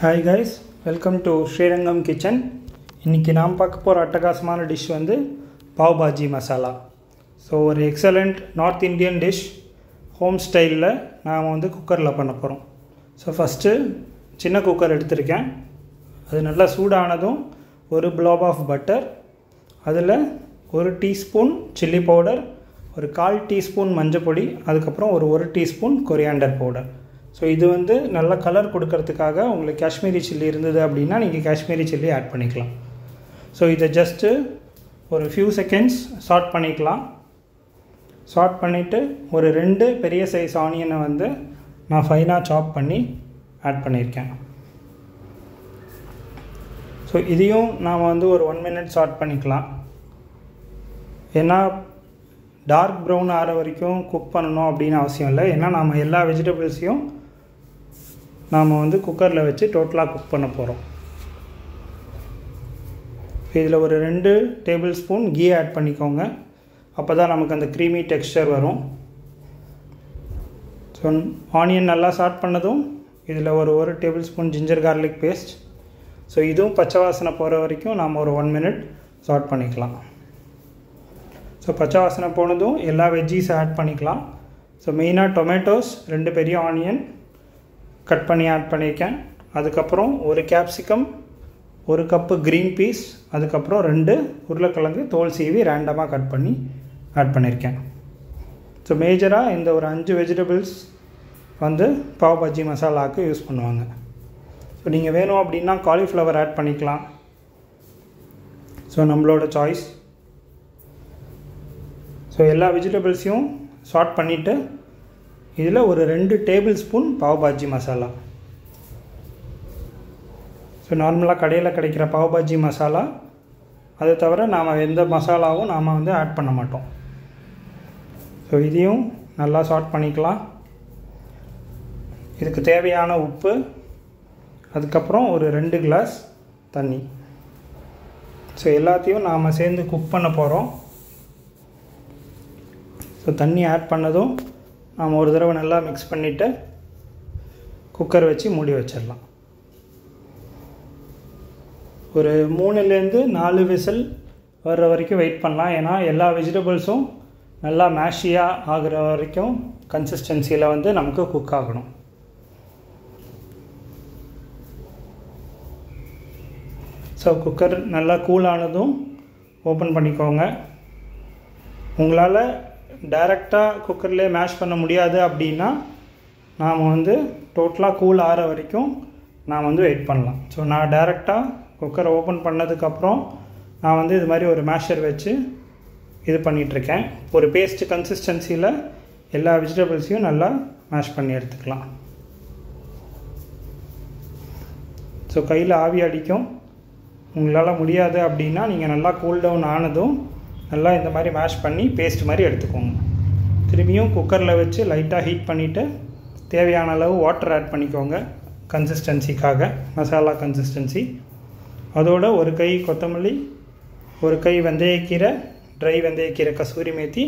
Hi guys, welcome to Srirangam Kitchen. இன்னைக்கு நாம் பார்க்க போகிற அட்டகாசமான டிஷ் வந்து பாவ் பாஜி மசாலா. ஸோ ஒரு excellent north Indian dish home ஸ்டைலில் நாம் வந்து குக்கரில் பண்ண போகிறோம். ஸோ ஃபஸ்ட்டு சின்ன குக்கர் எடுத்திருக்கேன். அது நல்லா சூடானதும் ஒரு ப்ளாப் ஆஃப் பட்டர், அதில் ஒரு டீஸ்பூன் சில்லி பவுடர், ஒரு 1/4 டீஸ்பூன் மஞ்சள் பொடி, அதுக்கப்புறம் ஒரு டீஸ்பூன் கொரியாண்டர் பவுடர். ஸோ இது வந்து நல்ல கலர் கொடுக்கறதுக்காக உங்களுக்கு காஷ்மீரி சில்லி இருந்தது அப்படின்னா நீங்கள் காஷ்மீரி சில்லி ஆட் பண்ணிக்கலாம். ஸோ இதை ஜஸ்ட்டு ஒரு ஃபியூ செகண்ட்ஸ் சாட் பண்ணிக்கலாம். சாட் பண்ணிவிட்டு ஒரு 2 பெரிய சைஸ் ஆனியனை வந்து நான் ஃபைனாக சாப் பண்ணி ஆட் பண்ணியிருக்கேன். ஸோ இதையும் நாம் வந்து ஒரு 1 மினிட் சாட் பண்ணிக்கலாம். ஏன்னா டார்க் ப்ரௌன் ஆகிற வரைக்கும் குக் பண்ணணும் அப்படின்னு அவசியம் இல்லை. ஏன்னா நாம் எல்லா வெஜிடபிள்ஸையும் நாம் வந்து குக்கரில் வச்சு டோட்டலாக குக் பண்ண போகிறோம். இதில் ஒரு 2 டேபிள் ஸ்பூன் கீ ஆட் பண்ணிக்கோங்க. அப்போ தான் நமக்கு அந்த க்ரீமி டெக்ஸ்சர் வரும். ஸோ ஆனியன் நல்லா சாட் பண்ணதும் இதில் ஒரு tablespoon ginger garlic paste. So இதுவும் பச்சை வாசனை போகிற வரைக்கும் நாம் ஒரு 1 மினிட் சாட் பண்ணிக்கலாம். ஸோ பச்சை வாசனை போனதும் எல்லா வெஜ்ஜீஸை ஆட் பண்ணிக்கலாம். ஸோ மெயினாக டொமேட்டோஸ் 2 பெரிய ஆனியன் கட் பண்ணி ஆட் பண்ணியிருக்கேன். அதுக்கப்புறம் ஒரு கேப்சிகம், 1 கப்பு க்ரீன் பீஸ், அதுக்கப்புறம் 2 உருளைக்கிழங்கு தோல் சீவி ரேண்டமாக கட் பண்ணி ஆட் பண்ணியிருக்கேன். ஸோ மேஜராக இந்த ஒரு 5 வெஜிடபிள்ஸ் வந்து பாவ் பாஜி மசாலாவுக்கு யூஸ் பண்ணுவாங்க. ஸோ நீங்கள் வேணும் அப்படின்னா காலிஃப்ளவர் ஆட் பண்ணிக்கலாம். ஸோ நம்மளோட சாய்ஸ். ஸோ எல்லா வெஜிடபிள்ஸையும் சாட் பண்ணிவிட்டு இதில் ஒரு 2 tablespoon pav bhaji masala. So நார்மலாக கடையில் கிடைக்கிற பாவ் பாஜி மசாலா, அதை தவிர நாம் எந்த மசாலாவும் நாம் வந்து ஆட் பண்ண மாட்டோம். ஸோ இதையும் நல்லா சாட் பண்ணிக்கலாம். இதுக்கு தேவையான உப்பு, அதுக்கப்புறம் ஒரு 2 கிளாஸ் தண்ணி. ஸோ எல்லாத்தையும் நாம் சேர்ந்து குக் பண்ண போகிறோம். ஸோ தண்ணி ஆட் பண்ணதும் நாம் ஒரு தடவை நல்லா மிக்ஸ் பண்ணிவிட்டு குக்கர் வச்சு மூடி வச்சிடலாம். ஒரு 3லேருந்து 4 விசில் வர்ற வரைக்கும் வெயிட் பண்ணலாம். ஏன்னா எல்லா வெஜிடபிள்ஸும் நல்லா மேஷியாக ஆகிற வரைக்கும் கன்சிஸ்டன்சியில் வந்து நமக்கு குக் ஆகணும். ஸோ குக்கர் நல்லா கூலானதும் ஓப்பன் பண்ணிக்கோங்க. உங்களால் டைரெக்டாக குக்கர்லேயே மேஷ் பண்ண முடியாது அப்படின்னா நாம் வந்து டோட்டலாக கூல் ஆகிற வரைக்கும் நான் வந்து வெயிட் பண்ணலாம். ஸோ நான் டைரெக்டாக குக்கரை ஓப்பன் பண்ணதுக்கப்புறம் நான் வந்து இது மாதிரி ஒரு மேஷர் வச்சு இது பண்ணிகிட்ருக்கேன். ஒரு பேஸ்ட் கன்சிஸ்டன்சியில் எல்லா வெஜிடபிள்ஸையும் நல்லா மேஷ் பண்ணி எடுத்துக்கலாம். ஸோ கையில் ஆவி அடிக்கும். உங்களால் முடியாது அப்படின்னா நீங்கள் நல்லா கூல் டவுன் ஆனதும் நல்லா இந்த மாதிரி மேஷ் பண்ணி பேஸ்ட் மாதிரி எடுத்துக்கோங்க. திரும்பியும் குக்கரில் வச்சு லைட்டாக ஹீட் பண்ணிவிட்டு தேவையான அளவு வாட்டர் ஆட் பண்ணிக்கோங்க கன்சிஸ்டன்சிக்காக, மசாலா கன்சிஸ்டன்சி. அதோட ஒரு கை கொத்தமல்லி, ஒரு கை வெந்தயக்கீரை, ட்ரை வெந்தயக்கீரை, கசூரி மேத்தி,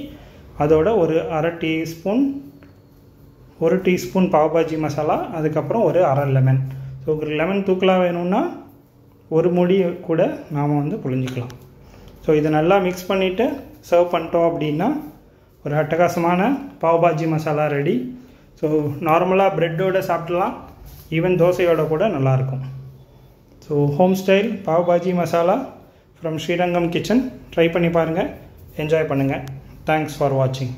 அதோட ஒரு 1 டீஸ்பூன் பாவ் பாஜி மசாலா, அதுக்கப்புறம் ஒரு 1/2 லெமன். ஸோ ஒரு லெமன் தூக்கலாக வேணும்னா ஒரு மூடி கூட நாம் வந்து புழிஞ்சிக்கலாம். ஸோ இதை நல்லா மிக்ஸ் பண்ணிவிட்டு சர்வ் பண்ணிட்டோம் அப்படின்னா ஒரு அட்டகாசமான பாவ் பாஜி மசாலா ரெடி. ஸோ நார்மலாக ப்ரெட்டோடு சாப்பிட்லாம், ஈவன் தோசையோட கூட நல்லாயிருக்கும். So home style pav bhaji masala from Srirangam kitchen try பண்ணி பாருங்கள், என்ஜாய் பண்ணுங்கள். தேங்க்ஸ் ஃபார் வாட்சிங்.